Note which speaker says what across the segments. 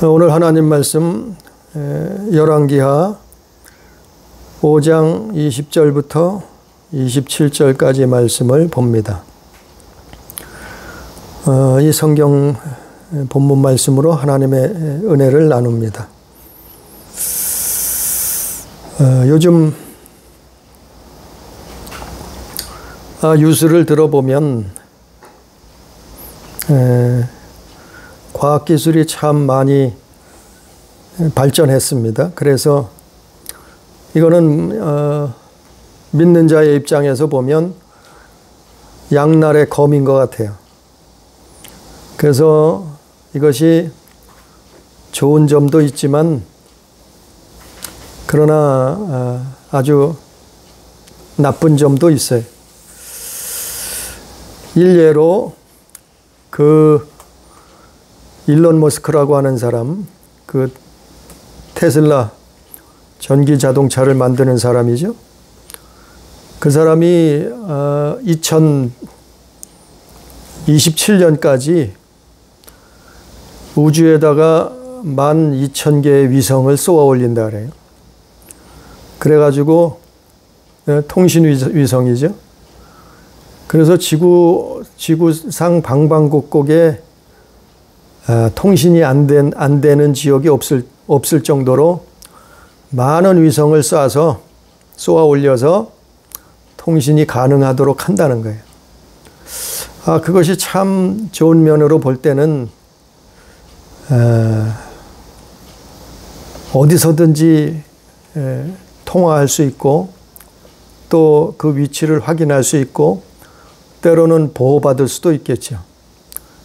Speaker 1: 오늘 하나님 말씀 열왕기하 5장 20절부터 27절까지 말씀을 봅니다. 이 성경 본문 말씀으로 하나님의 은혜를 나눕니다. 요즘 뉴스를 들어보면 과학기술이 참 많이 발전했습니다. 그래서 이거는 믿는 자의 입장에서 보면 양날의 검인 것 같아요. 그래서 이것이 좋은 점도 있지만 그러나 아주 나쁜 점도 있어요. 일례로 일론 머스크라고 하는 사람, 테슬라 전기 자동차를 만드는 사람이죠. 그 사람이 2027년까지 우주에다가 12,000개의 위성을 쏘아 올린다 그래요. 그래가지고 통신 위성이죠. 그래서 지구상 방방곡곡에 통신이 안 되는 지역이 없을 정도로 많은 위성을 쏘아 올려서 통신이 가능하도록 한다는 거예요. 그것이 참 좋은 면으로 볼 때는 어디서든지 통화할 수 있고 또 그 위치를 확인할 수 있고 때로는 보호받을 수도 있겠죠.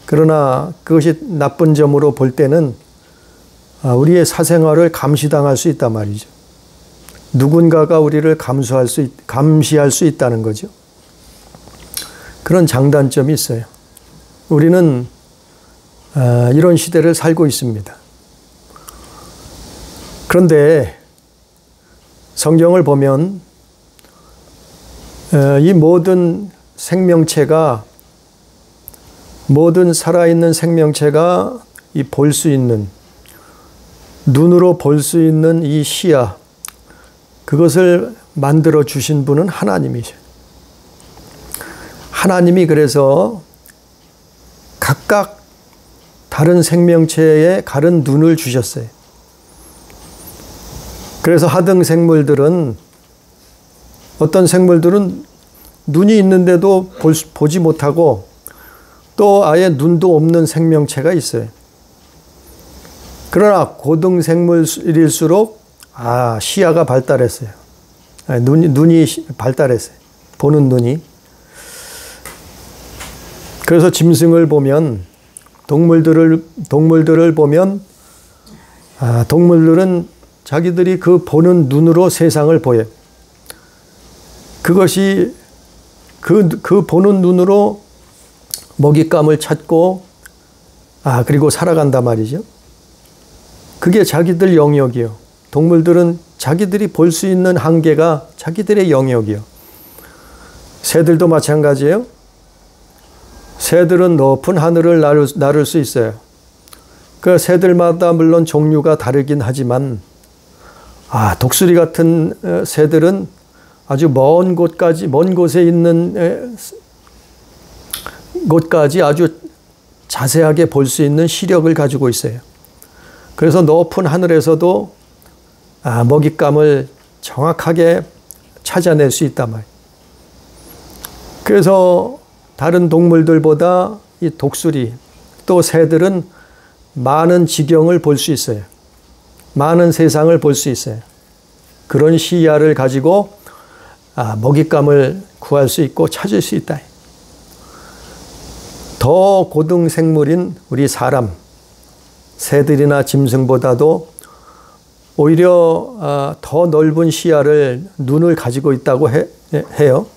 Speaker 1: 그러나 그것이 나쁜 점으로 볼 때는 우리의 사생활을 감시당할 수 있단 말이죠. 누군가가 우리를 감시할 수 있다는 거죠. 그런 장단점이 있어요. 우리는 이런 시대를 살고 있습니다. 그런데 성경을 보면 이 모든 살아있는 생명체가 볼 수 있는, 눈으로 볼 수 있는 이 시야, 그것을 만들어 주신 분은 하나님이죠. 하나님이 그래서 각각 다른 생명체에 다른 눈을 주셨어요. 그래서 하등 생물들은, 어떤 생물들은 눈이 있는데도 보지 못하고 또 아예 눈도 없는 생명체가 있어요. 그러나 고등생물일수록 시야가 발달했어요. 눈이 발달했어요. 보는 눈이. 그래서 짐승을 보면, 동물들을 보면 동물들은 자기들이 그 보는 눈으로 세상을 보여요. 그것이 그 보는 눈으로 먹잇감을 찾고 그리고 살아간단 말이죠. 그게 자기들 영역이요. 동물들은 자기들이 볼 수 있는 한계가 자기들의 영역이요. 새들도 마찬가지예요. 새들은 높은 하늘을 나를 수 있어요. 그 새들마다 물론 종류가 다르긴 하지만 독수리 같은 새들은 아주 먼 곳에 있는 곳까지 아주 자세하게 볼 수 있는 시력을 가지고 있어요. 그래서 높은 하늘에서도 먹잇감을 정확하게 찾아낼 수 있단 말이에요. 그래서 다른 동물들보다 이 독수리 또 새들은 많은 지경을 볼 수 있어요. 많은 세상을 볼 수 있어요. 그런 시야를 가지고 먹잇감을 구할 수 있고 찾을 수 있다. 더 고등생물인 우리 사람, 새들이나 짐승보다도 오히려 더 넓은 시야를, 눈을 가지고 있다고 해요.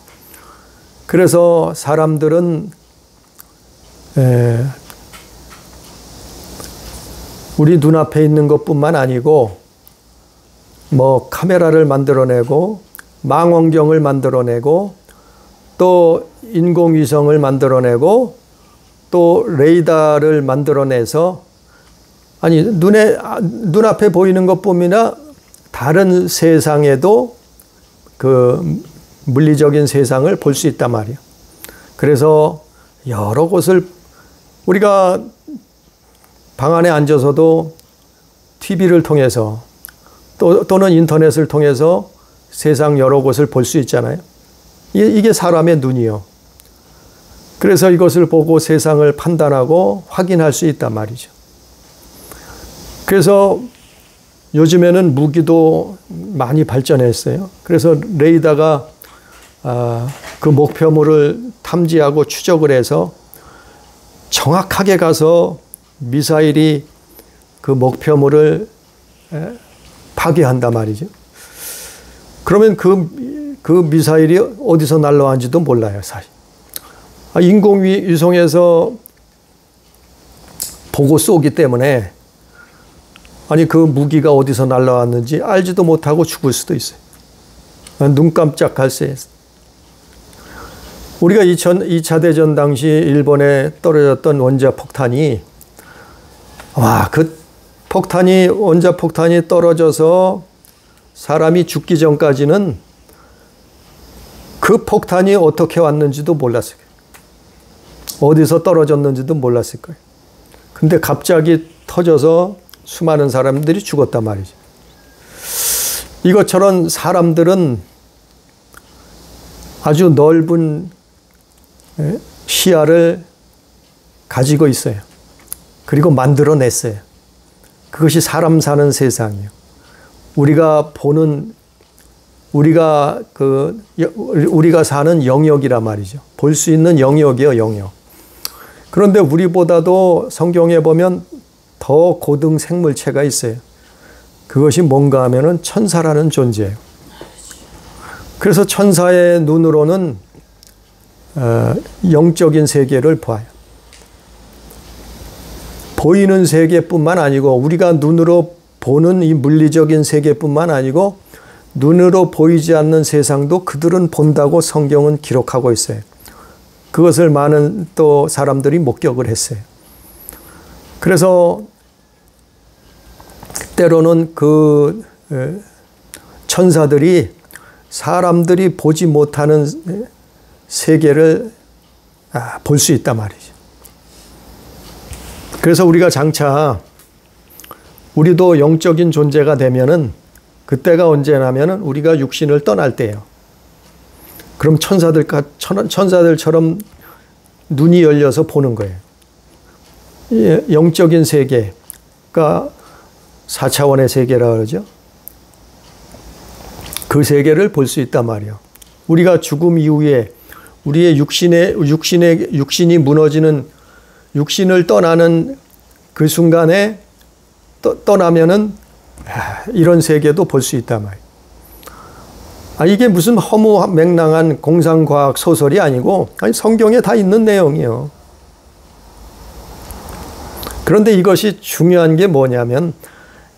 Speaker 1: 그래서 사람들은 우리 눈앞에 있는 것뿐만 아니고 카메라를 만들어내고 망원경을 만들어내고 또 인공위성을 만들어내고 또 레이더를 만들어내서 아니, 눈앞에 보이는 것뿐이나 다른 세상에도 그 물리적인 세상을 볼 수 있단 말이에요. 그래서 여러 곳을 우리가 방 안에 앉아서도 TV를 통해서 또는 인터넷을 통해서 세상 여러 곳을 볼 수 있잖아요. 이게 사람의 눈이요. 그래서 이것을 보고 세상을 판단하고 확인할 수 있단 말이죠. 그래서 요즘에는 무기도 많이 발전했어요. 그래서 레이더가 그 목표물을 탐지하고 추적을 해서 정확하게 가서 미사일이 그 목표물을 파괴한단 말이죠. 그러면 그 미사일이 어디서 날라왔는지도 몰라요, 사실. 인공위성에서 보고 쏘기 때문에 아니 그 무기가 어디서 날라왔는지 알지도 못하고 죽을 수도 있어요. 눈 깜짝할 새에. 우리가 2차 대전 당시 일본에 떨어졌던 원자폭탄이 그 원자폭탄이 떨어져서 사람이 죽기 전까지는 그 폭탄이 어떻게 왔는지도 몰랐을 거예요. 어디서 떨어졌는지도 몰랐을 거예요. 근데 갑자기 터져서 수많은 사람들이 죽었단 말이죠. 이것처럼 사람들은 아주 넓은 시야를 가지고 있어요. 그리고 만들어냈어요. 그것이 사람 사는 세상이에요. 우리가 사는 영역이란 말이죠. 볼 수 있는 영역이요, 영역. 그런데 우리보다도 성경에 보면 더 고등 생물체가 있어요. 그것이 뭔가 하면은 천사라는 존재예요. 그래서 천사의 눈으로는 영적인 세계를 봐요. 보이는 세계뿐만 아니고 우리가 눈으로 보는 이 물리적인 세계뿐만 아니고 눈으로 보이지 않는 세상도 그들은 본다고 성경은 기록하고 있어요. 그것을 많은 또 사람들이 목격을 했어요. 그래서 때로는 그 천사들이 사람들이 보지 못하는 세계를 볼 수 있단 말이죠. 그래서 우리가 장차 우리도 영적인 존재가 되면은 그때가 언제냐면은 우리가 육신을 떠날 때예요. 그럼 천사들처럼 눈이 열려서 보는 거예요. 영적인 세계가 4차원의 세계라 그러죠. 그 세계를 볼 수 있단 말이에요. 우리가 죽음 이후에 우리의 육신이 무너지는 육신을 떠나는 그 순간에 떠나면은 이런 세계도 볼 수 있단 말이에요. 이게 무슨 허무맹랑한 공상과학 소설이 아니고 성경에 다 있는 내용이에요. 그런데 이것이 중요한 게 뭐냐면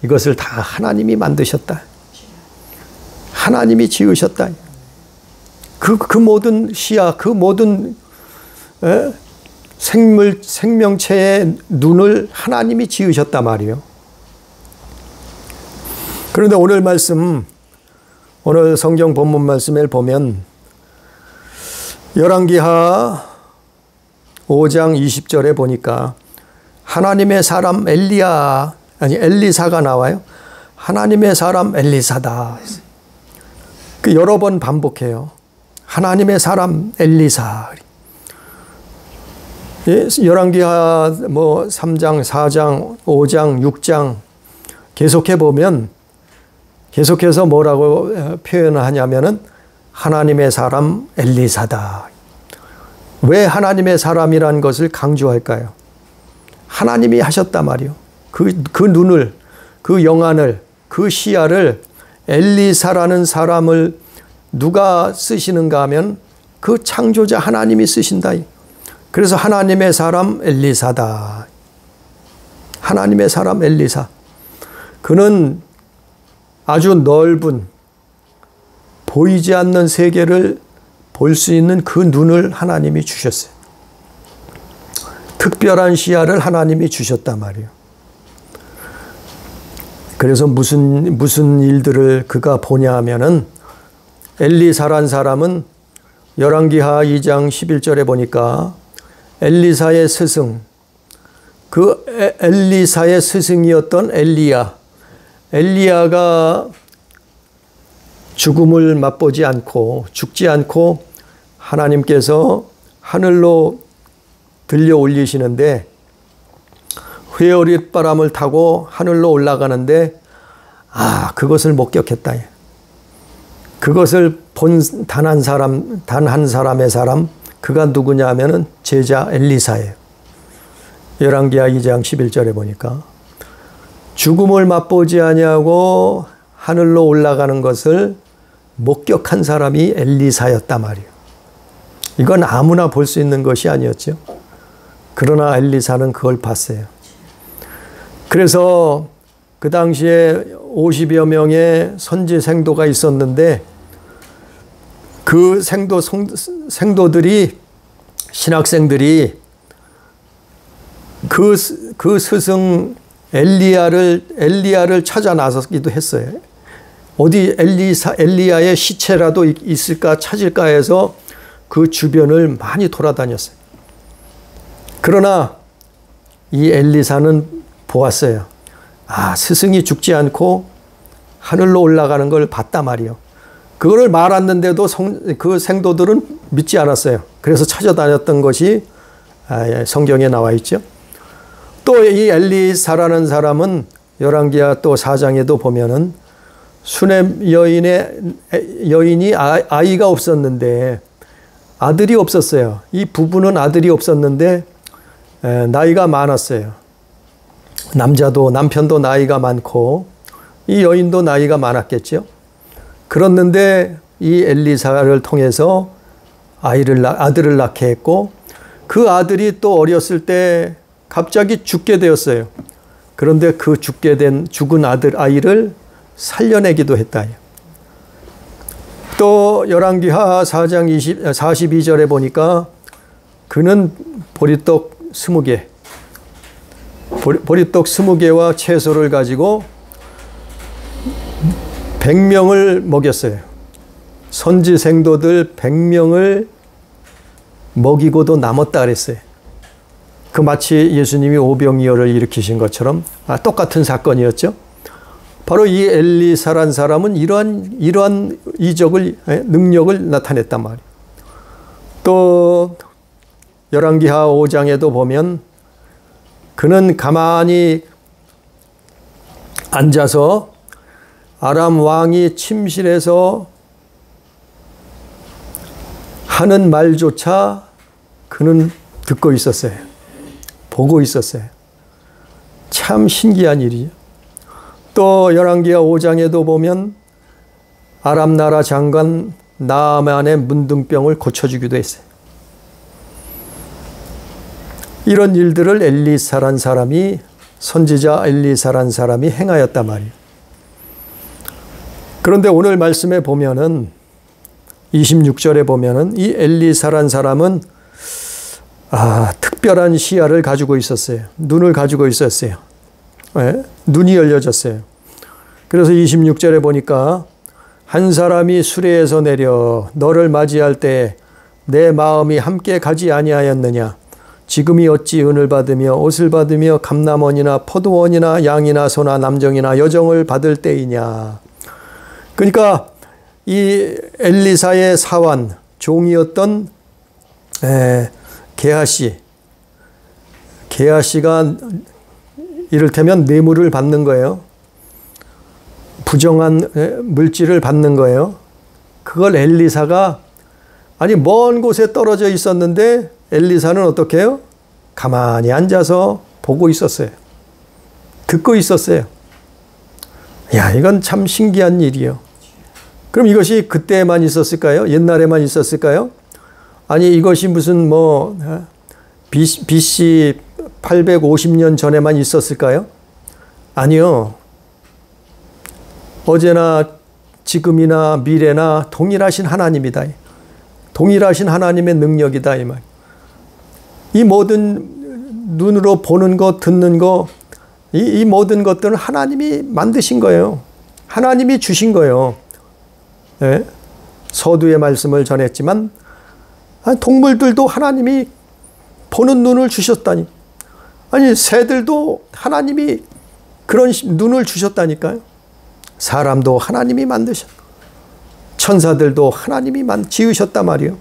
Speaker 1: 이것을 다 하나님이 만드셨다. 하나님이 지으셨다. 그 모든 시야, 그 모든 생명체의 눈을 하나님이 지으셨단 말이에요. 그런데 오늘 성경 본문 말씀을 보면 열왕기하 5장 20절에 보니까 하나님의 사람 엘리사가 나와요. 하나님의 사람 엘리사다. 여러 번 반복해요. 하나님의 사람 엘리사. 열왕기하 3장, 4장, 5장, 6장 계속해 보면 계속해서 뭐라고 표현을 하냐면은 하나님의 사람 엘리사다. 왜 하나님의 사람이라는 것을 강조할까요? 하나님이 하셨단 말이요. 그 눈을, 그 영안을, 그 시야를 엘리사라는 사람을 누가 쓰시는가 하면 그 창조자 하나님이 쓰신다. 그래서 하나님의 사람 엘리사다. 하나님의 사람 엘리사. 그는 아주 넓은 보이지 않는 세계를 볼 수 있는 그 눈을 하나님이 주셨어요. 특별한 시야를 하나님이 주셨단 말이에요. 그래서 무슨 일들을 그가 보냐 하면은 엘리사란 사람은 열왕기하 2장 11절에 보니까 엘리사의 스승, 그 엘리사의 스승이었던 엘리야가 죽음을 맛보지 않고 죽지 않고 하나님께서 하늘로 들려 올리시는데 회오릿바람을 타고 하늘로 올라가는데 그것을 목격했다. 그것을 본 단 한 사람의 사람, 그가 누구냐 하면은 제자 엘리사예요. 열왕기하 2장 11절에 보니까 죽음을 맛보지 아니하고 하늘로 올라가는 것을 목격한 사람이 엘리사였단 말이에요. 이건 아무나 볼 수 있는 것이 아니었죠. 그러나 엘리사는 그걸 봤어요. 그래서 그 당시에 50여 명의 선지 생도가 있었는데 그 생도들이 신학생들이 그 스승 엘리야를 찾아 나섰기도 했어요. 어디 엘리야의 시체라도 있을까 찾을까 해서 그 주변을 많이 돌아다녔어요. 그러나 이 엘리사는 보았어요. 스승이 죽지 않고 하늘로 올라가는 걸 봤단 말이에요. 그거를 말았는데도 그 생도들은 믿지 않았어요. 그래서 찾아다녔던 것이 성경에 나와 있죠. 또 이 엘리사라는 사람은 열왕기하 또 4장에도 보면은 수넴 여인이 아이가 없었는데 아들이 없었어요. 이 부부는 아들이 없었는데 나이가 많았어요. 남편도 나이가 많고 이 여인도 나이가 많았겠죠. 그랬는데 이 엘리사를 통해서 아들을 낳게 했고 그 아들이 또 어렸을 때 갑자기 죽게 되었어요. 그런데 그 죽은 아이를 살려내기도 했다. 또 열왕기하 4장 42절에 보니까 그는 보리떡 20개와 채소를 가지고 100명을 먹였어요. 선지 생도들 100명을 먹이고도 남았다 그랬어요. 그 마치 예수님이 오병이어를 일으키신 것처럼 똑같은 사건이었죠. 바로 이 엘리사란 사람은 이러한 능력을 나타냈단 말이에요. 또 열왕기하 5장에도 보면 그는 가만히 앉아서 아람 왕이 침실에서 하는 말조차 그는 듣고 있었어요. 보고 있었어요. 참 신기한 일이죠. 또 열왕기하 5장에도 보면 아람 나라 장관 나아만의 문둥병을 고쳐주기도 했어요. 이런 일들을 엘리사란 사람이 선지자 엘리사란 사람이 행하였단 말이에요. 그런데 오늘 말씀에 보면은 26절에 보면은 이 엘리사란 사람은 특별한 시야를 가지고 있었어요. 눈을 가지고 있었어요. 네? 눈이 열려졌어요. 그래서 26절에 보니까 한 사람이 수레에서 내려 너를 맞이할 때 내 마음이 함께 가지 아니하였느냐. 지금이 어찌 은을 받으며 옷을 받으며 감람원이나 포도원이나 양이나 소나 남정이나 여정을 받을 때이냐. 그러니까 이 엘리사의 사환 종이었던 게하시가 이를테면 뇌물을 받는 거예요. 부정한 물질을 받는 거예요. 그걸 엘리사가 먼 곳에 떨어져 있었는데 엘리사는 어떻게 해요? 가만히 앉아서 보고 있었어요. 듣고 있었어요. 이건 참 신기한 일이에요. 그럼 이것이 그때만 있었을까요? 옛날에만 있었을까요? 이것이 무슨 BC 850년 전에만 있었을까요? 아니요. 어제나 지금이나 미래나 동일하신 하나님이다. 동일하신 하나님의 능력이다 이 말. 이 모든 눈으로 보는 거, 듣는 거, 이 모든 것들은 하나님이 만드신 거예요. 하나님이 주신 거예요. 네? 서두의 말씀을 전했지만 동물들도 하나님이 보는 눈을 주셨다니. 아니 새들도 하나님이 그런 눈을 주셨다니까요. 사람도 하나님이 만드셨. 천사들도 하나님이 지으셨단 말이에요.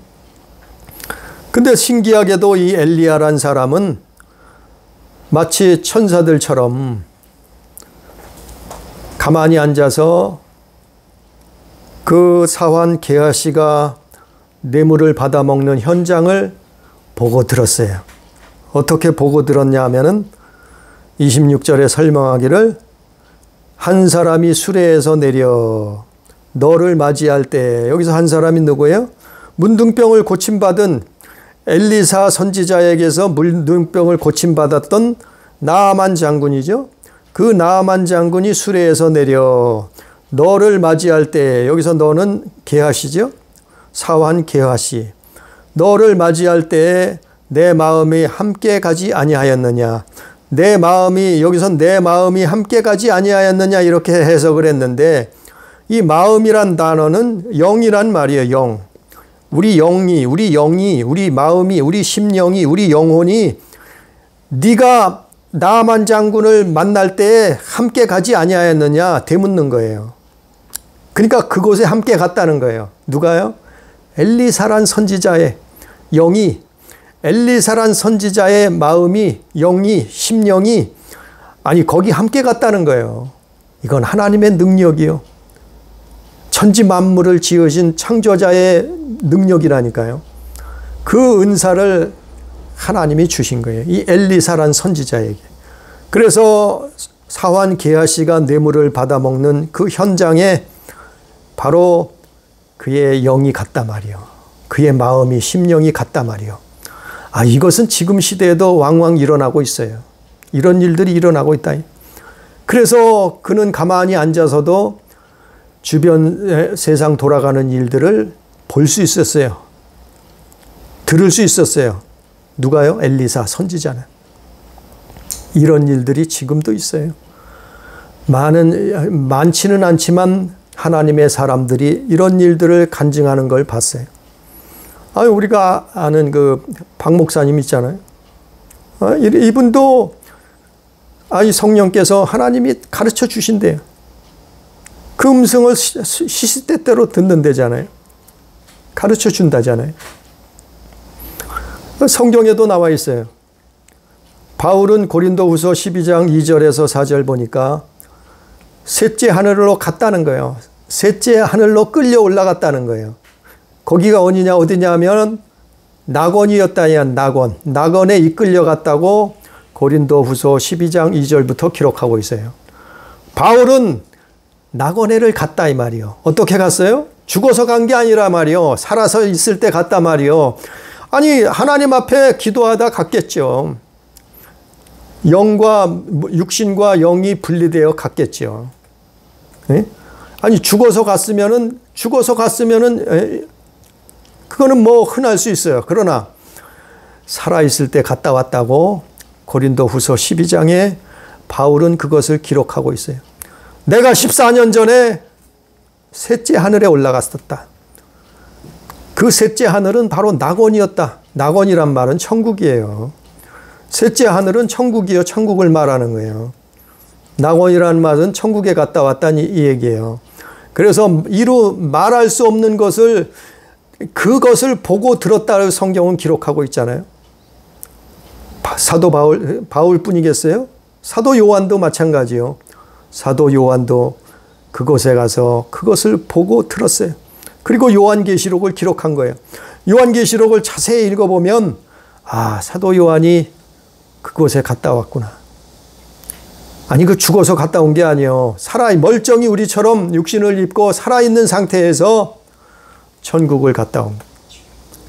Speaker 1: 근데 신기하게도 이 엘리야란 사람은 마치 천사들처럼 가만히 앉아서 그 사환 게하시가 뇌물을 받아먹는 현장을 보고 들었어요. 어떻게 보고 들었냐 하면은 26절에 설명하기를 한 사람이 수레에서 내려 너를 맞이할 때, 여기서 한 사람이 누구예요? 문둥병을 고침받은 엘리사 선지자에게서 문둥병을 고침받았던 나아만 장군이죠. 그 나아만 장군이 수레에서 내려 너를 맞이할 때, 여기서 너는 게하시죠. 사환 게하시. 너를 맞이할 때에 내 마음이 함께 가지 아니하였느냐. 내 마음이, 여기서 내 마음이 함께 가지 아니하였느냐 이렇게 해석을 했는데, 이 마음이란 단어는 영이란 말이에요. 영. 우리 영이, 우리 마음이, 우리 심령이, 우리 영혼이 네가 나아만 장군을 만날 때에 함께 가지 아니하였느냐 되묻는 거예요. 그러니까 그곳에 함께 갔다는 거예요. 누가요? 엘리사란 선지자의 영이, 엘리사란 선지자의 마음이, 영이, 심령이 아니 거기 함께 갔다는 거예요. 이건 하나님의 능력이요. 천지 만물을 지으신 창조자의 능력이라니까요. 그 은사를 하나님이 주신 거예요. 이 엘리사란 선지자에게. 그래서 사환 게하시가 뇌물을 받아먹는 그 현장에 바로 그의 영이 갔단 말이요. 그의 마음이, 심령이 갔단 말이요. 이것은 지금 시대에도 왕왕 일어나고 있어요. 이런 일들이 일어나고 있다. 그래서 그는 가만히 앉아서도 주변 세상 돌아가는 일들을 볼 수 있었어요. 들을 수 있었어요. 누가요? 엘리사 선지자는. 이런 일들이 지금도 있어요. 많지는 않지만 하나님의 사람들이 이런 일들을 간증하는 걸 봤어요. 우리가 아는 그 박 목사님 있잖아요. 이분도 이 성령께서 하나님이 가르쳐 주신대요. 그 음성을 시시때때로 듣는다잖아요. 가르쳐 준다잖아요. 성경에도 나와 있어요. 바울은 고린도후서 12장 2절에서 4절 보니까 셋째 하늘로 갔다는 거예요. 셋째 하늘로 끌려 올라갔다는 거예요. 거기가 어디냐 하면 낙원이었다야. 낙원에 이끌려 갔다고 고린도후서 12장 2절부터 기록하고 있어요. 바울은 낙원에를 갔다 이 말이요. 어떻게 갔어요? 죽어서 간 게 아니라 말이요. 살아서 있을 때 갔다 말이요. 아니 하나님 앞에 기도하다 갔겠죠. 영과 육신과 영이 분리되어 갔겠죠. 네? 아니 죽어서 갔으면은 그거는 뭐 흔할 수 있어요. 그러나 살아있을 때 갔다 왔다고 고린도후서 12장에 바울은 그것을 기록하고 있어요. 내가 14년 전에 셋째 하늘에 올라갔었다. 그 셋째 하늘은 바로 낙원이었다. 낙원이란 말은 천국이에요. 셋째 하늘은 천국이요. 천국을 말하는 거예요. 낙원이라는 말은 천국에 갔다 왔다니 이 얘기예요. 그래서 이루 말할 수 없는 것을 그것을 보고 들었다고 성경은 기록하고 있잖아요. 사도 바울뿐이겠어요? 사도 요한도 마찬가지요. 사도 요한도 그곳에 가서 그것을 보고 들었어요. 그리고 요한계시록을 기록한 거예요. 요한계시록을 자세히 읽어보면 사도 요한이 그곳에 갔다 왔구나. 아니 그 죽어서 갔다 온 게 아니에요. 멀쩡히 우리처럼 육신을 입고 살아있는 상태에서 천국을 갔다 온 거예요.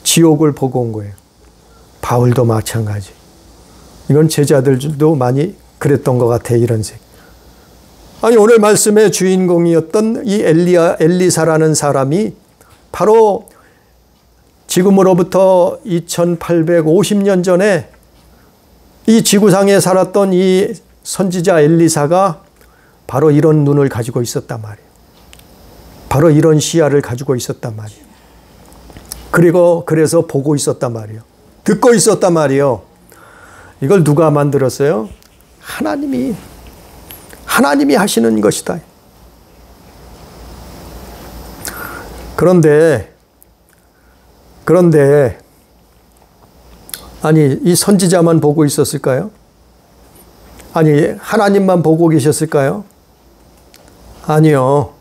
Speaker 1: 지옥을 보고 온 거예요. 바울도 마찬가지. 이건 제자들도 많이 그랬던 것 같아요. 이런 색. 아니 오늘 말씀의 주인공이었던 이 엘리사라는 사람이 바로 지금으로부터 2850년 전에 이 지구상에 살았던 이 선지자 엘리사가 바로 이런 눈을 가지고 있었단 말이에요. 바로 이런 시야를 가지고 있었단 말이에요. 그리고 그래서 보고 있었단 말이에요. 듣고 있었단 말이에요. 이걸 누가 만들었어요? 하나님이 하시는 것이다. 그런데 아니 이 선지자만 보고 있었을까요? 아니 하나님만 보고 계셨을까요? 아니요.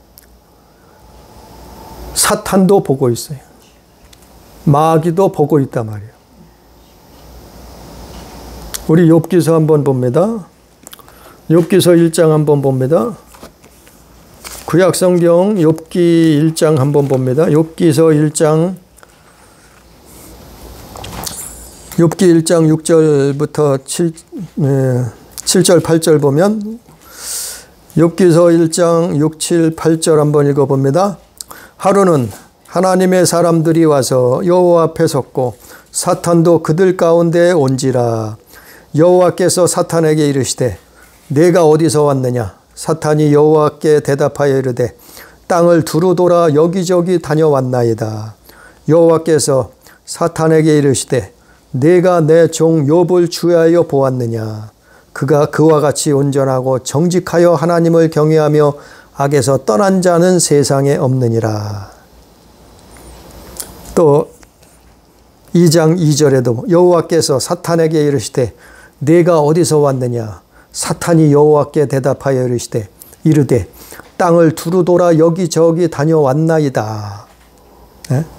Speaker 1: 사탄도 보고 있어요. 마귀도 보고 있단 말이에요. 우리 욥기서 한번 봅니다. 욥기서 1장 한번 봅니다. 구약성경 욥기 1장 한번 봅니다. 욥기서 1장 6절부터 7절 8절 보면 욥기서 1장 6, 7, 8절 한번 읽어봅니다. 하루는 하나님의 사람들이 와서 여호와 앞에 섰고 사탄도 그들 가운데 온지라. 여호와께서 사탄에게 이르시되 내가 어디서 왔느냐? 사탄이 여호와께 대답하여 이르되 땅을 두루 돌아 여기저기 다녀왔나이다. 여호와께서 사탄에게 이르시되 내가 내 종 욥을 주의하여 보았느냐? 그가 그와 같이 온전하고 정직하여 하나님을 경외하며 악에서 떠난 자는 세상에 없느니라. 또 2장 2절에도 여호와께서 사탄에게 이르시되 내가 어디서 왔느냐? 사탄이 여호와께 대답하여 이르되 땅을 두루 돌아 여기저기 다녀왔나이다.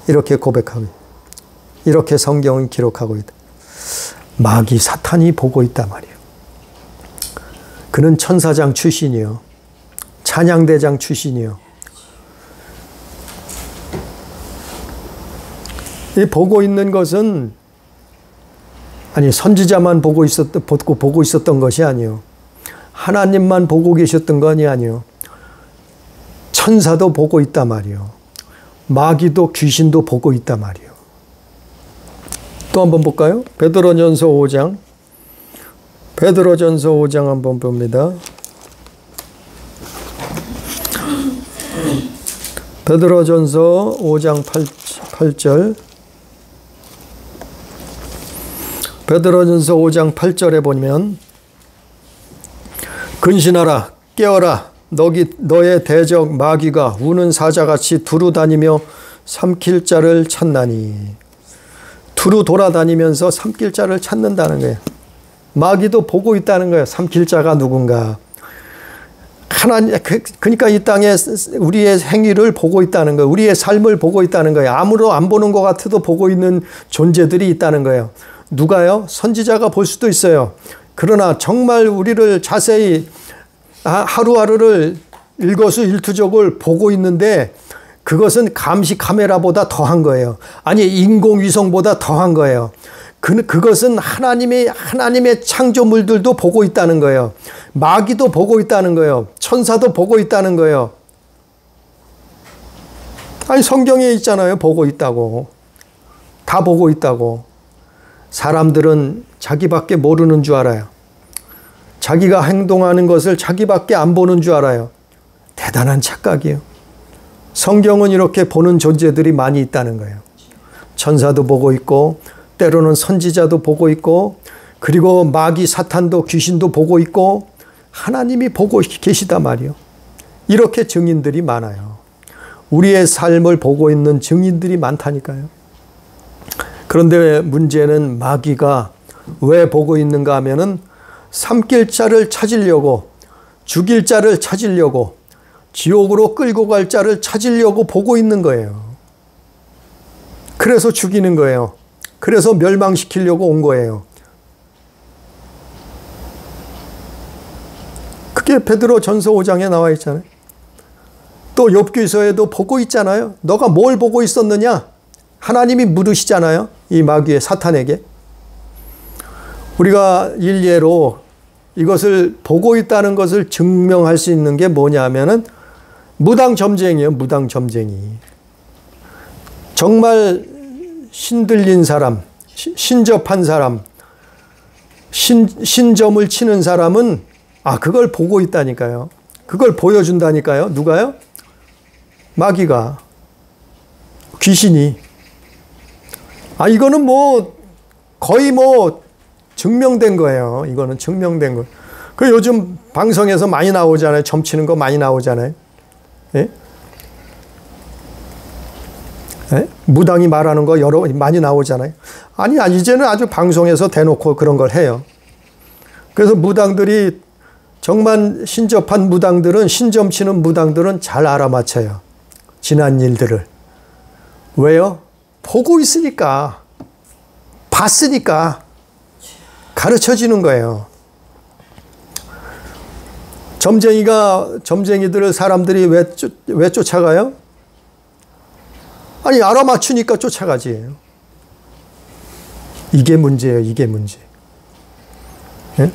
Speaker 1: 이렇게 고백하고 이렇게 성경은 기록하고 있다. 마귀 사탄이 보고 있단 말이에요. 그는 천사장 출신이요. 찬양대장 출신이요. 이 보고 있는 것은 아니 선지자만 보고 있었던 것이 아니요. 하나님만 보고 계셨던 것이 아니요. 천사도 보고 있단 말이요. 마귀도 귀신도 보고 있단 말이요. 또 한번 볼까요? 베드로전서 5장. 베드로전서 5장 한번 봅니다. 베드로전서 5장 8절. 베드로전서 5장 8절에 보면 근신하라 깨어라 너의 대적 마귀가 우는 사자같이 두루 다니며 삼킬 자를 찾나니. 두루 돌아다니면서 삼킬 자를 찾는다는 거예요. 마귀도 보고 있다는 거예요. 삼킬 자가 누군가. 그러니까 이 땅에 우리의 행위를 보고 있다는 거예요. 우리의 삶을 보고 있다는 거예요. 아무로 안 보는 것 같아도 보고 있는 존재들이 있다는 거예요. 누가요? 선지자가 볼 수도 있어요. 그러나 정말 우리를 자세히 하루하루를 일거수일투족을 보고 있는데 그것은 감시 카메라보다 더한 거예요. 아니 인공위성보다 더한 거예요. 그것은 하나님의 창조물들도 보고 있다는 거예요. 마귀도 보고 있다는 거예요. 천사도 보고 있다는 거예요. 아니 성경에 있잖아요. 보고 있다고. 다 보고 있다고. 사람들은 자기밖에 모르는 줄 알아요. 자기가 행동하는 것을 자기밖에 안 보는 줄 알아요. 대단한 착각이에요. 성경은 이렇게 보는 존재들이 많이 있다는 거예요. 천사도 보고 있고 때로는 선지자도 보고 있고 그리고 마귀 사탄도 귀신도 보고 있고 하나님이 보고 계시단 말이에요. 이렇게 증인들이 많아요. 우리의 삶을 보고 있는 증인들이 많다니까요. 그런데 문제는 마귀가 왜 보고 있는가 하면은 삼킬 자를 찾으려고 죽일 자를 찾으려고 지옥으로 끌고 갈 자를 찾으려고 보고 있는 거예요. 그래서 죽이는 거예요. 그래서 멸망시키려고 온 거예요. 그게 베드로전서 5장에 나와 있잖아요. 또 욥기서에도 보고 있잖아요. 너가 뭘 보고 있었느냐? 하나님이 물으시잖아요. 이 마귀의 사탄에게. 우리가 일례로 이것을 보고 있다는 것을 증명할 수 있는 게 뭐냐면은 무당점쟁이에요. 무당점쟁이. 정말 신들린 사람, 신접한 사람, 신점을 치는 사람은 그걸 보고 있다니까요. 그걸 보여준다니까요. 누가요? 마귀가, 귀신이. 이거는 거의 증명된 거예요. 이거는 증명된 거. 요즘 방송에서 많이 나오잖아요. 점치는 거 많이 나오잖아요. 예? 예? 무당이 말하는 거 많이 나오잖아요. 이제는 아주 방송에서 대놓고 그런 걸 해요. 그래서 무당들이, 정말 신접한 무당들은, 신점치는 무당들은 잘 알아맞혀요. 지난 일들을. 왜요? 보고 있으니까, 봤으니까 가르쳐지는 거예요. 점쟁이들을 사람들이 왜 쫓아가요? 알아맞추니까 쫓아가지. 이게 문제예요. 이게 문제. 예?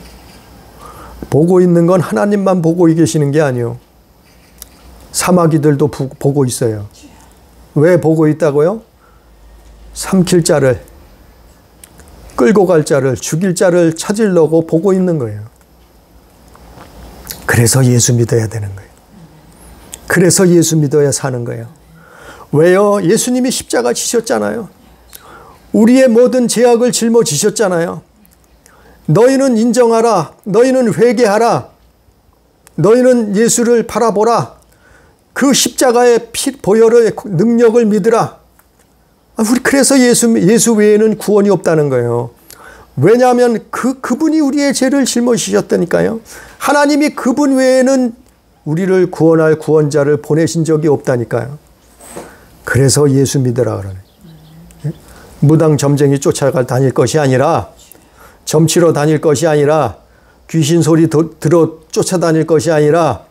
Speaker 1: 보고 있는 건 하나님만 보고 계시는 게 아니에요. 사마귀들도 보고 있어요. 왜 보고 있다고요? 삼킬 자를, 끌고 갈 자를, 죽일 자를 찾으려고 보고 있는 거예요. 그래서 예수 믿어야 되는 거예요. 그래서 예수 믿어야 사는 거예요. 왜요? 예수님이 십자가 지셨잖아요. 우리의 모든 죄악을 짊어지셨잖아요. 너희는 인정하라. 너희는 회개하라. 너희는 예수를 바라보라. 그 십자가의 보혈의 능력을 믿으라. 우리 그래서 예수 외에는 구원이 없다는 거예요. 왜냐하면 그분이 우리의 죄를 짊어지셨다니까요. 하나님이 그분 외에는 우리를 구원할 구원자를 보내신 적이 없다니까요. 그래서 예수 믿으라 그러네. 무당 점쟁이 다닐 것이 아니라, 점치러 다닐 것이 아니라, 귀신 소리 들어 쫓아다닐 것이 아니라,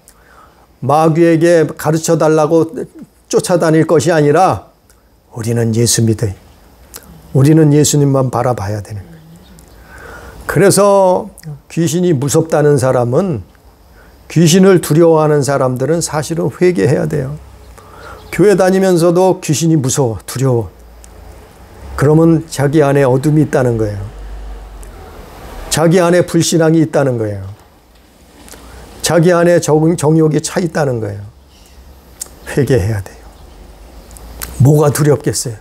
Speaker 1: 마귀에게 가르쳐 달라고 쫓아다닐 것이 아니라, 우리는 예수 믿어요. 우리는 예수님만 바라봐야 되는 거예요. 그래서 귀신이 무섭다는 사람은, 귀신을 두려워하는 사람들은 사실은 회개해야 돼요. 교회 다니면서도 귀신이 무서워, 두려워. 그러면 자기 안에 어둠이 있다는 거예요. 자기 안에 불신앙이 있다는 거예요. 자기 안에 정욕이 차 있다는 거예요. 회개해야 돼요. 뭐가 두렵겠어요?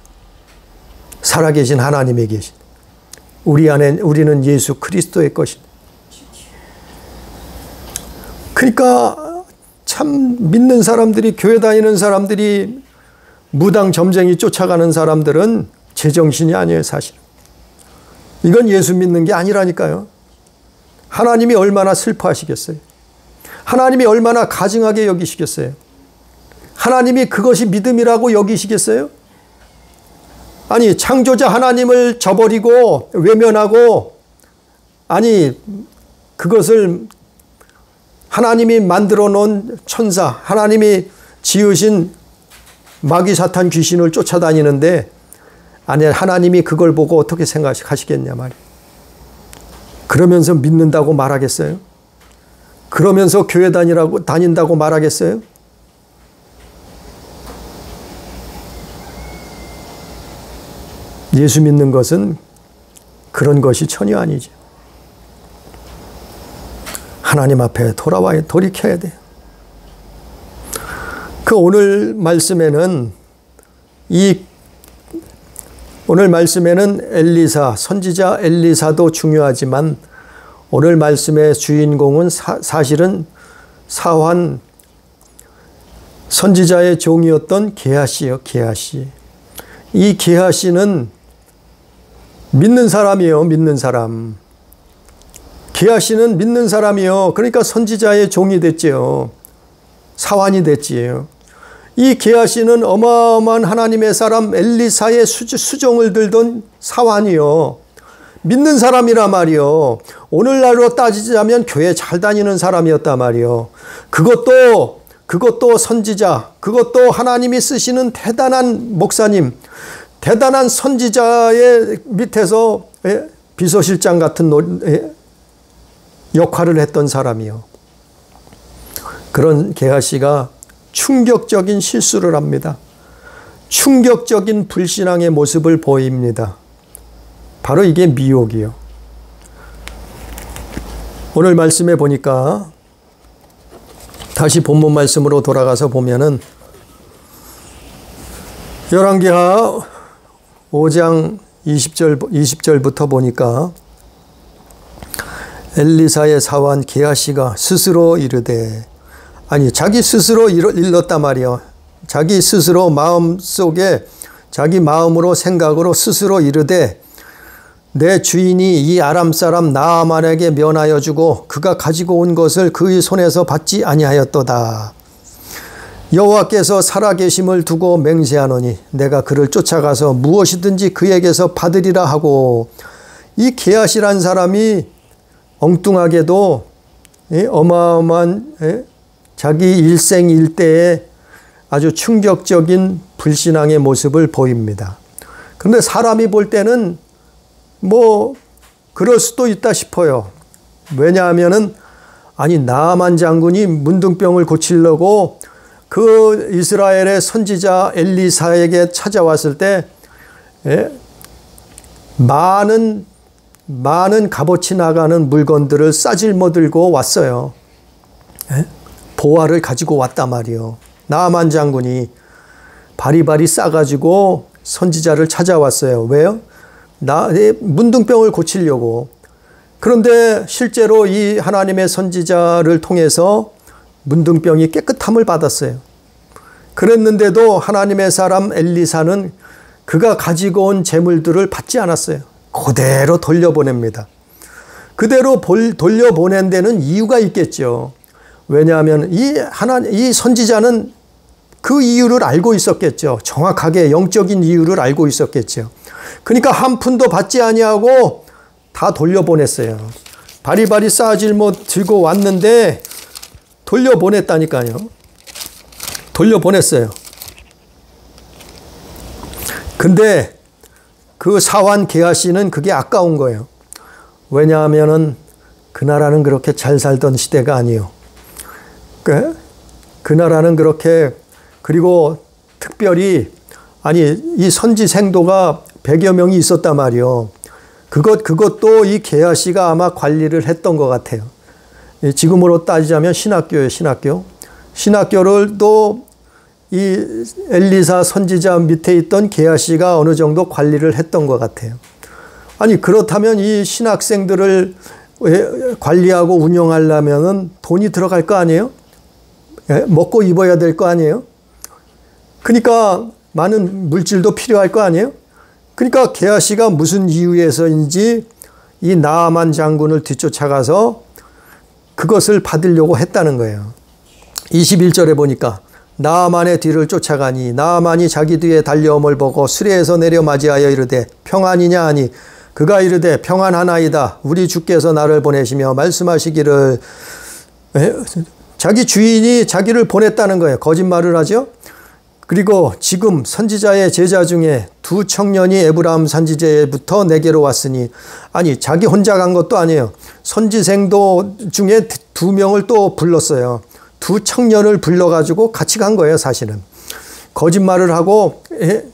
Speaker 1: 살아계신 하나님의 계신. 우리는 예수 그리스도의 것입니다. 그러니까 참 믿는 사람들이, 교회 다니는 사람들이 무당 점쟁이 쫓아가는 사람들은 제정신이 아니에요, 사실. 이건 예수 믿는 게 아니라니까요. 하나님이 얼마나 슬퍼하시겠어요? 하나님이 얼마나 가증하게 여기시겠어요? 하나님이 그것이 믿음이라고 여기시겠어요? 창조자 하나님을 저버리고 외면하고, 그것을 하나님이 만들어 놓은 천사, 하나님이 지으신 마귀 사탄 귀신을 쫓아다니는데, 하나님이 그걸 보고 어떻게 생각하시겠냐 말이에요. 그러면서 믿는다고 말하겠어요? 그러면서 교회 다닌다고 말하겠어요? 예수 믿는 것은 그런 것이 전혀 아니죠. 하나님 앞에 돌이켜야 돼요. 오늘 말씀에는 엘리사, 선지자 엘리사도 중요하지만, 오늘 말씀의 주인공은 사실은 사환 선지자의 종이었던 게하시예요. 게하시. 이 게하시는 믿는 사람이에요. 믿는 사람. 게하시는 믿는 사람이요. 그러니까 선지자의 종이 됐지요. 사환이 됐지요. 이 게하시는 어마어마한 하나님의 사람 엘리사의 수종을 들던 사환이요. 믿는 사람이란 말이요. 오늘날로 따지자면 교회 잘 다니는 사람이었단 말이요. 그것도 선지자, 그것도 하나님이 쓰시는 대단한 목사님, 대단한 선지자의 밑에서 비서실장 같은 역할을 했던 사람이요. 그런 게하시가 충격적인 실수를 합니다. 충격적인 불신앙의 모습을 보입니다. 바로 이게 미혹이요. 오늘 말씀에 보니까 다시 본문 말씀으로 돌아가서 보면은 열왕기하 5장 20절부터 보니까 엘리사의 사환 게하시가 스스로 이르되, 아니 자기 스스로 일렀단 말이요. 자기 스스로 마음속에 자기 마음으로 생각으로 스스로 이르되, 내 주인이 이 아람 사람 나아만에게 면하여 주고 그가 가지고 온 것을 그의 손에서 받지 아니하였도다. 여호와께서 살아계심을 두고 맹세하노니 내가 그를 쫓아가서 무엇이든지 그에게서 받으리라 하고, 이 게하시란 사람이 엉뚱하게도 어마어마한 자기 일생일대의 아주 충격적인 불신앙의 모습을 보입니다. 그런데 사람이 볼 때는 뭐 그럴 수도 있다 싶어요. 왜냐하면은 아니 나아만 장군이 문둥병을 고치려고 그 이스라엘의 선지자 엘리사에게 찾아왔을 때 많은 값어치 나가는 물건들을 싸질머 들고 왔어요. 보화를 가지고 왔단 말이요. 나아만 장군이 바리바리 싸가지고 선지자를 찾아왔어요. 왜요? 문둥병을 고치려고. 그런데 실제로 이 하나님의 선지자를 통해서 문둥병이 깨끗함을 받았어요. 그랬는데도 하나님의 사람 엘리사는 그가 가지고 온 재물들을 받지 않았어요. 그대로 돌려보냅니다. 그대로 돌려보낸 데는 이유가 있겠죠. 왜냐하면 이 선지자는 그 이유를 알고 있었겠죠. 정확하게 영적인 이유를 알고 있었겠죠. 그러니까 한 푼도 받지 아니하고 다 돌려보냈어요. 바리바리 싸질뭐 들고 왔는데 돌려보냈다니까요. 돌려보냈어요. 근데 그 사환 게하시는 그게 아까운 거예요. 왜냐하면은 그 나라는 그렇게 잘 살던 시대가 아니에요. 그 나라는 그렇게, 그리고 특별히 아니 이 선지 생도가 100여 명이 있었단 말이요. 그것도 이 게하시가 아마 관리를 했던 것 같아요. 지금으로 따지자면 신학교예요, 신학교. 신학교를 또 이 엘리사 선지자 밑에 있던 게하시가 어느 정도 관리를 했던 것 같아요. 아니 그렇다면 이 신학생들을 관리하고 운영하려면은 돈이 들어갈 거 아니에요? 먹고 입어야 될 거 아니에요? 그러니까 많은 물질도 필요할 거 아니에요? 그러니까 게하시가 무슨 이유에서인지 이 나아만 장군을 뒤쫓아가서 그것을 받으려고 했다는 거예요. 21절에 보니까 나아만의 뒤를 쫓아가니 나아만이 자기 뒤에 달려옴을 보고 수레에서 내려 맞이하여 이르되 평안이냐 하니 그가 이르되 평안하나이다. 우리 주께서 나를 보내시며 말씀하시기를. 자기 주인이 자기를 보냈다는 거예요. 거짓말을 하죠. 그리고 지금 선지자의 제자 중에 두 청년이 에브라임 산지제부터 내게로 왔으니, 아니 자기 혼자 간 것도 아니에요. 선지생도 중에 2명을 또 불렀어요. 두 청년을 불러가지고 같이 간 거예요, 사실은. 거짓말을 하고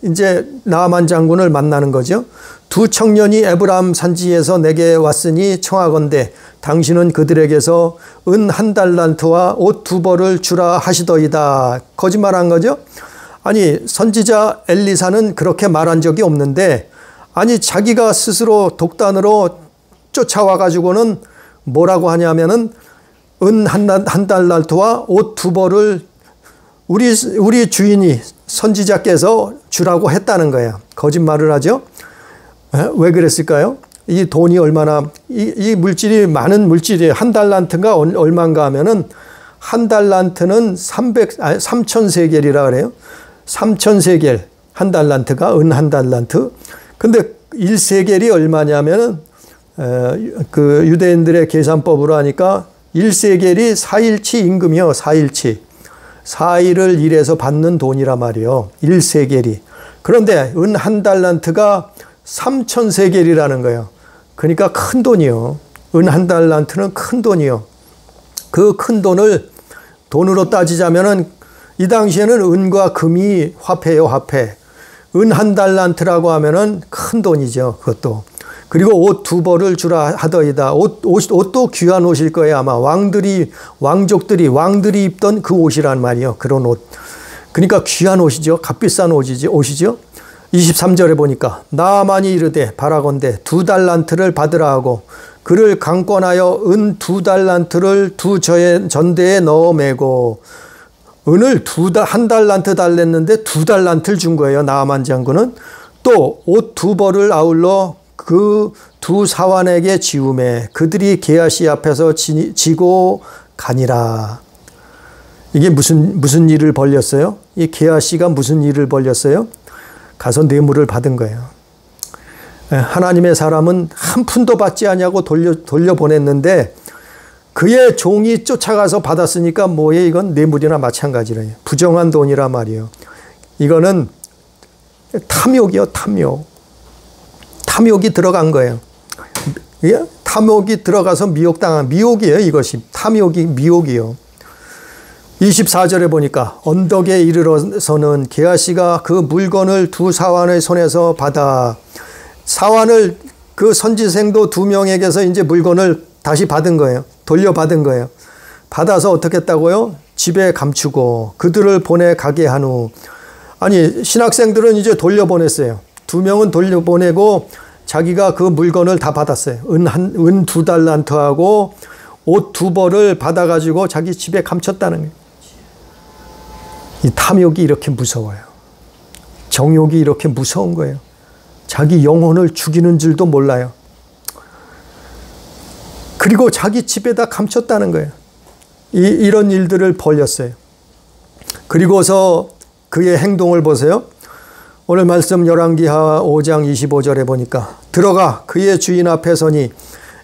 Speaker 1: 이제 나아만 장군을 만나는 거죠. 두 청년이 에브라임 산지에서 내게 왔으니 청하건대 당신은 그들에게서 은 1달란트와 옷 2벌을 주라 하시더이다. 거짓말한 거죠. 아니 선지자 엘리사는 그렇게 말한 적이 없는데, 아니 자기가 스스로 독단으로 쫓아와 가지고는 뭐라고 하냐면은 은 1달란트와 옷 2벌을 우리 주인이 선지자께서 주라고 했다는 거예요. 거짓말을 하죠. 왜 그랬을까요? 이 돈이 얼마나, 이 물질이 많은 물질이에요. 1달란트가 얼마인가 하면은 1달란트는 3,000세겔이라 그래요. 3,000세겔, 1달란트가 은 1달란트. 근데 1세겔이 얼마냐면은 그 유대인들의 계산법으로 하니까 1세겔이 4일치 임금이요. 4일치. 4일을 일해서 받는 돈이라 말이요. 1세겔이. 그런데 은 1달란트가 3,000세겔이라는 거예요. 그러니까 큰 돈이요. 은 1달란트는 큰 돈이요. 그 큰 돈을 돈으로 따지자면은 이 당시에는 은과 금이 화폐요, 화폐. 은 1달란트라고 하면은 큰 돈이죠. 그것도. 그리고 옷 2벌을 주라 하더이다. 옷도 귀한 옷일 거예요. 아마 왕들이 입던 그 옷이란 말이에요. 그런 옷. 그러니까 귀한 옷이죠. 값비싼 옷이죠. 23절에 보니까 나아만이 이르되 바라건대 2달란트를 받으라 하고 그를 강권하여 은 2달란트를 두 전대에 넣어 매고, 은을 1달란트 달랬는데 2달란트를 준 거예요. 나아만 장군은. 또 옷 2벌을 아울러 그 2 사환에게 지우매 그들이 게하시 앞에서 지고 가니라. 이게 무슨 일을 벌렸어요? 이 게하시가 무슨 일을 벌렸어요? 가서 뇌물을 받은 거예요. 하나님의 사람은 한 푼도 받지 않냐고 돌려보냈는데 그의 종이 쫓아가서 받았으니까 뭐예요? 이건 뇌물이나 마찬가지래요. 부정한 돈이라 말이에요. 이거는 탐욕이요, 탐욕. 탐욕이 들어간 거예요. 탐욕이 들어가서 미혹이에요, 이것이. 탐욕이 미혹이요. 24절에 보니까 언덕에 이르러서는 게하시가 그 물건을 2 사환의 손에서 받아, 사환을 그 선지생도 2명에게서 이제 물건을 다시 받은 거예요. 돌려받은 거예요. 받아서 어떻게 했다고요? 집에 감추고 그들을 보내 가게 한 후, 아니 신학생들은 이제 돌려보냈어요. 2명은 돌려보내고 자기가 그 물건을 다 받았어요. 은 2달란트하고 옷 2벌을 받아가지고 자기 집에 감췄다는 거예요. 이 탐욕이 이렇게 무서워요. 정욕이 이렇게 무서운 거예요. 자기 영혼을 죽이는 줄도 몰라요. 그리고 자기 집에다 감췄다는 거예요. 이런 일들을 벌였어요. 그리고서 그의 행동을 보세요. 오늘 말씀 열왕기하 5장 25절에 보니까 들어가 그의 주인 앞에 서니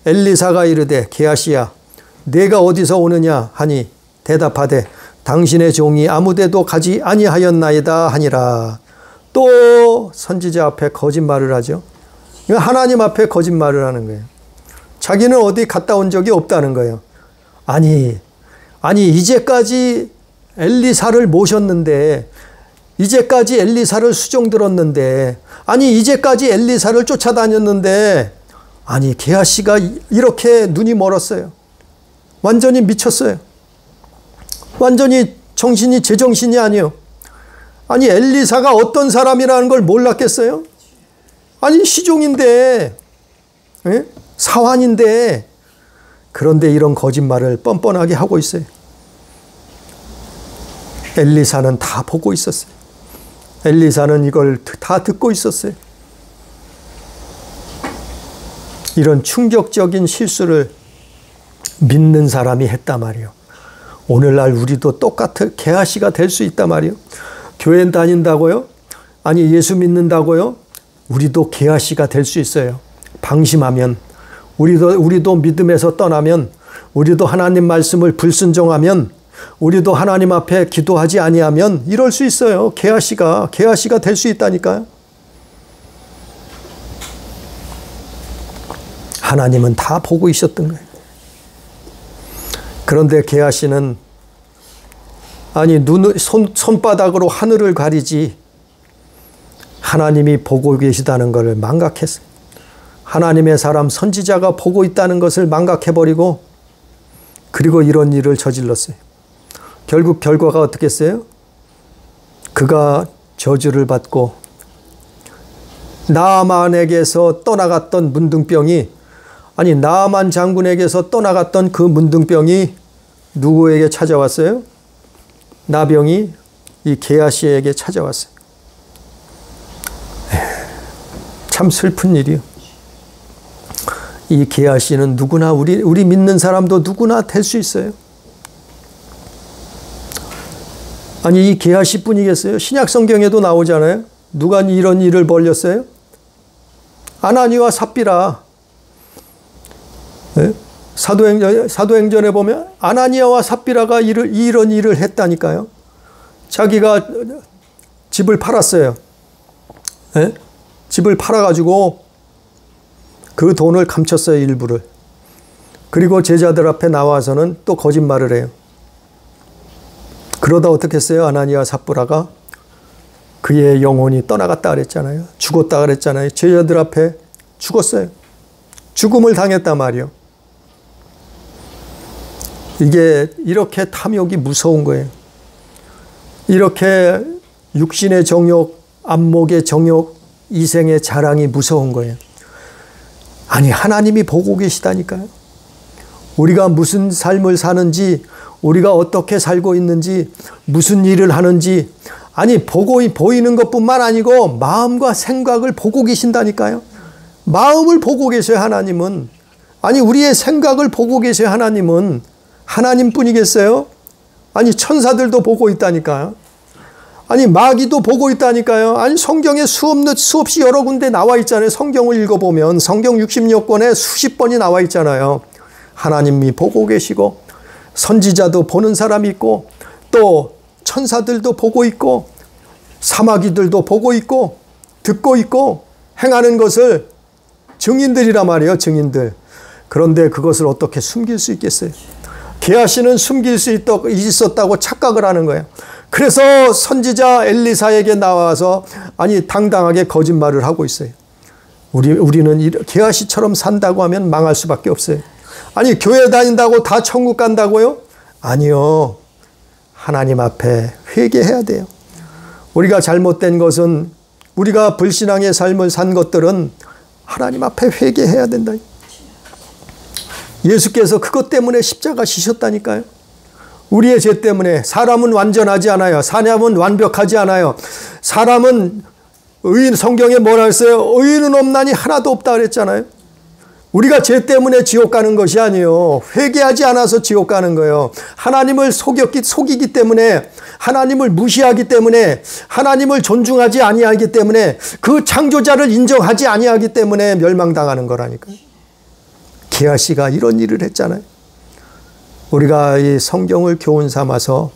Speaker 1: 엘리사가 이르되 게하시야 내가 어디서 오느냐 하니 대답하되 당신의 종이 아무데도 가지 아니하였나이다 하니라. 또 선지자 앞에 거짓말을 하죠. 하나님 앞에 거짓말을 하는 거예요. 자기는 어디 갔다 온 적이 없다는 거예요. 아니 이제까지 엘리사를 모셨는데, 이제까지 엘리사를 수종 들었는데, 아니 이제까지 엘리사를 쫓아다녔는데, 아니 게하시가 이렇게 눈이 멀었어요. 완전히 미쳤어요. 완전히 제정신이 아니에요. 아니 엘리사가 어떤 사람이라는 걸 몰랐겠어요? 아니 시종인데, 사환인데, 그런데 이런 거짓말을 뻔뻔하게 하고 있어요. 엘리사는 다 보고 있었어요. 엘리사는 이걸 다 듣고 있었어요. 이런 충격적인 실수를 믿는 사람이 했단 말이에요. 오늘날 우리도 똑같은 게하시가 될 수 있단 말이에요. 교회 다닌다고요? 아니 예수 믿는다고요? 우리도 게하시가 될 수 있어요. 방심하면, 우리도 믿음에서 떠나면, 우리도 하나님 말씀을 불순종하면, 우리도 하나님 앞에 기도하지 아니하면 이럴 수 있어요. 게하시가 될 수 있다니까요. 하나님은 다 보고 있었던 거예요. 그런데 게하시는 아니 손바닥으로 하늘을 가리지 하나님이 보고 계시다는 것을 망각했어요. 하나님의 사람 선지자가 보고 있다는 것을 망각해버리고 그리고 이런 일을 저질렀어요. 결국 결과가 어떻게 했어요? 그가 저주를 받고 나아만에게서 떠나갔던 문둥병이, 아니 나아만 장군에게서 떠나갔던 그 문둥병이 누구에게 찾아왔어요? 나병이 이 게하시에게 찾아왔어요. 참 슬픈 일이요. 이 게하시는 누구나 우리 믿는 사람도 누구나 될 수 있어요. 아니 이 게하시 뿐이겠어요? 신약 성경에도 나오잖아요. 누가 이런 일을 벌였어요? 아나니와 삽비라. 네? 사도행전에 보면 아나니아와 삽비라가 이런 일을 했다니까요. 자기가 집을 팔았어요. 네? 집을 팔아가지고 그 돈을 감췄어요, 일부를. 그리고 제자들 앞에 나와서는 또 거짓말을 해요. 그러다 어떻게 했어요? 아나니아 삽비라가 그의 영혼이 떠나갔다 그랬잖아요. 죽었다 그랬잖아요. 제자들 앞에 죽었어요. 죽음을 당했단 말이요. 이게 이렇게 탐욕이 무서운 거예요. 이렇게 육신의 정욕, 안목의 정욕, 이생의 자랑이 무서운 거예요. 아니, 하나님이 보고 계시다니까요. 우리가 무슨 삶을 사는지, 우리가 어떻게 살고 있는지, 무슨 일을 하는지, 아니, 보이는 것뿐만 아니고 마음과 생각을 보고 계신다니까요. 마음을 보고 계셔요, 하나님은. 아니, 우리의 생각을 보고 계셔요, 하나님은. 하나님뿐이겠어요? 아니, 천사들도 보고 있다니까요. 아니, 마귀도 보고 있다니까요. 아니, 성경에 수없이 여러 군데 나와 있잖아요. 성경을 읽어보면 성경 60여 권에 수십 번이 나와 있잖아요. 하나님이 보고 계시고, 선지자도 보는 사람이 있고, 또 천사들도 보고 있고, 사마귀들도 보고 있고, 듣고 있고, 행하는 것을 증인들이란 말이에요, 증인들. 그런데 그것을 어떻게 숨길 수 있겠어요? 게하시는 숨길 수 있었다고 착각을 하는 거예요. 그래서 선지자 엘리사에게 나와서 아니, 당당하게 거짓말을 하고 있어요. 우리는 게하시처럼 산다고 하면 망할 수밖에 없어요. 아니, 교회 다닌다고 다 천국 간다고요? 아니요. 하나님 앞에 회개해야 돼요. 우리가 잘못된 것은, 우리가 불신앙의 삶을 산 것들은 하나님 앞에 회개해야 된다. 예수께서 그것 때문에 십자가 지셨다니까요. 우리의 죄 때문에. 사람은 완전하지 않아요. 사람은 완벽하지 않아요. 사람은 성경에 뭐라 했어요? 의인은 없나니 하나도 없다 그랬잖아요. 우리가 죄 때문에 지옥 가는 것이 아니에요. 회개하지 않아서 지옥 가는 거예요. 하나님을 속이기 때문에, 하나님을 무시하기 때문에, 하나님을 존중하지 아니하기 때문에, 그 창조자를 인정하지 아니하기 때문에 멸망당하는 거라니까요. 게하시가 이런 일을 했잖아요. 우리가 이 성경을 교훈 삼아서,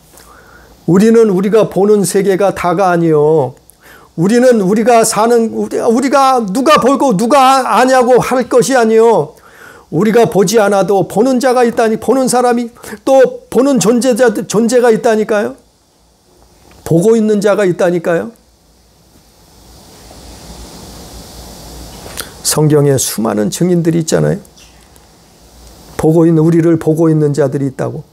Speaker 1: 우리는 우리가 보는 세계가 다가 아니요. 우리는 우리가 누가 보고 누가 아냐고 할 것이 아니요. 우리가 보지 않아도 보는 자가 있다니, 보는 사람이, 또 보는 존재가 있다니까요. 보고 있는 자가 있다니까요. 성경에 수많은 증인들이 있잖아요. 우리를 보고 있는 자들이 있다고.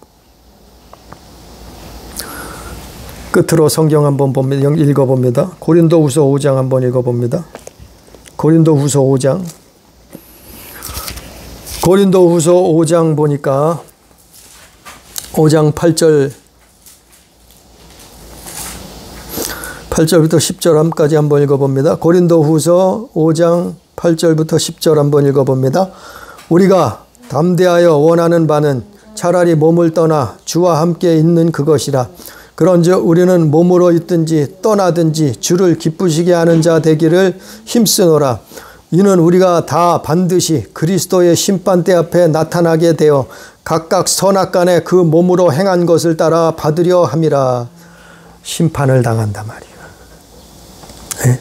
Speaker 1: 끝으로 성경 한번 읽어봅니다. 고린도후서 5장 한번 읽어봅니다. 고린도후서 5장. 고린도후서 5장 보니까 5장 8절부터 10절까지 한번 읽어봅니다. 고린도후서 5장 8절부터 10절 한번 읽어봅니다. 우리가 담대하여 원하는 바는 차라리 몸을 떠나 주와 함께 있는 그것이라. 그런즉 우리는 몸으로 있든지 떠나든지 주를 기쁘시게 하는 자 되기를 힘쓰노라. 이는 우리가 다 반드시 그리스도의 심판대 앞에 나타나게 되어 각각 선악간에 그 몸으로 행한 것을 따라 받으려 함이라. 심판을 당한단 말이에요. 네?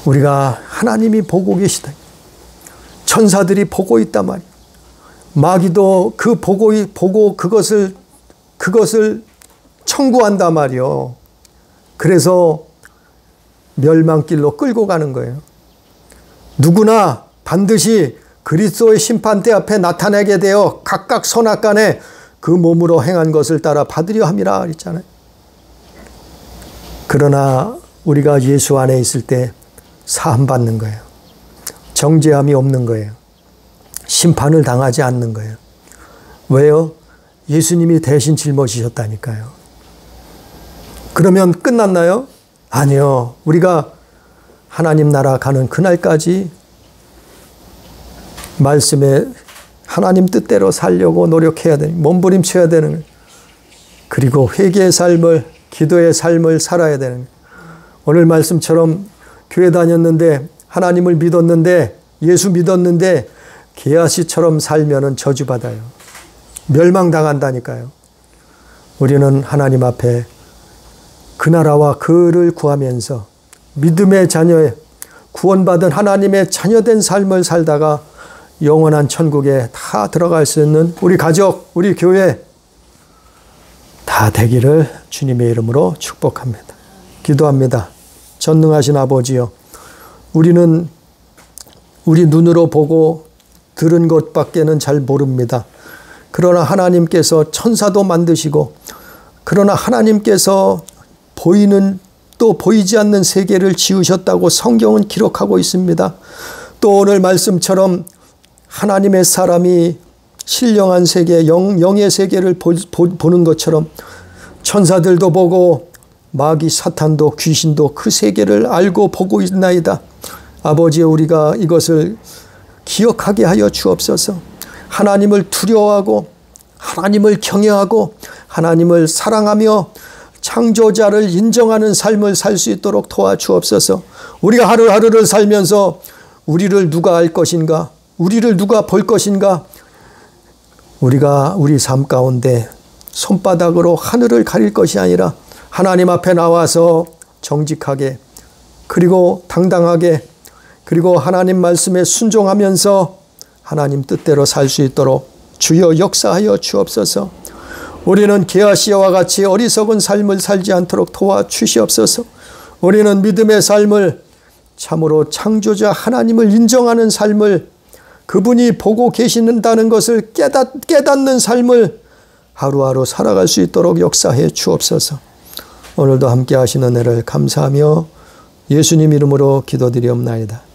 Speaker 1: 우리가 하나님이 보고 계시다. 천사들이 보고 있단 말이에요. 마귀도 보고 그것을 청구한단 말이요. 그래서 멸망길로 끌고 가는 거예요. 누구나 반드시 그리스도의 심판대 앞에 나타나게 되어 각각 선악간에 그 몸으로 행한 것을 따라 받으려 함이라 그랬잖아요. 그러나 우리가 예수 안에 있을 때 사함받는 거예요. 정죄함이 없는 거예요. 심판을 당하지 않는 거예요. 왜요? 예수님이 대신 짊어지셨다니까요. 그러면 끝났나요? 아니요. 우리가 하나님 나라 가는 그날까지 말씀에 하나님 뜻대로 살려고 노력해야 되는, 몸부림쳐야 되는 거예요. 그리고 회개의 삶을, 기도의 삶을 살아야 되는 거예요. 오늘 말씀처럼 교회 다녔는데, 하나님을 믿었는데, 예수 믿었는데 게하시처럼 살면은 저주받아요. 멸망당한다니까요. 우리는 하나님 앞에 그 나라와 그를 구하면서 믿음의 자녀의 구원받은 하나님의 자녀된 삶을 살다가 영원한 천국에 다 들어갈 수 있는 우리 가족, 우리 교회 다 되기를 주님의 이름으로 축복합니다. 기도합니다. 전능하신 아버지요, 우리는 우리 눈으로 보고 들은 것밖에는 잘 모릅니다. 그러나 하나님께서 천사도 만드시고, 그러나 하나님께서 보이는 또 보이지 않는 세계를 지으셨다고 성경은 기록하고 있습니다. 또 오늘 말씀처럼 하나님의 사람이 신령한 세계, 영의 세계를 보는 것처럼 천사들도 보고 마귀 사탄도 귀신도 그 세계를 알고 보고 있나이다. 아버지, 우리가 이것을 기억하게 하여 주옵소서. 하나님을 두려워하고 하나님을 경외하고 하나님을 사랑하며 창조자를 인정하는 삶을 살 수 있도록 도와주옵소서. 우리가 하루하루를 살면서 우리를 누가 알 것인가? 우리를 누가 볼 것인가? 우리가 우리 삶 가운데 손바닥으로 하늘을 가릴 것이 아니라 하나님 앞에 나와서 정직하게, 그리고 당당하게, 그리고 하나님 말씀에 순종하면서 하나님 뜻대로 살 수 있도록 주여 역사하여 주옵소서. 우리는 게하시아와 같이 어리석은 삶을 살지 않도록 도와주시옵소서. 우리는 믿음의 삶을, 참으로 창조자 하나님을 인정하는 삶을, 그분이 보고 계신다는 것을 깨닫는 삶을 하루하루 살아갈 수 있도록 역사해 주옵소서. 오늘도 함께 하시는 은혜를 감사하며 예수님 이름으로 기도드리옵나이다.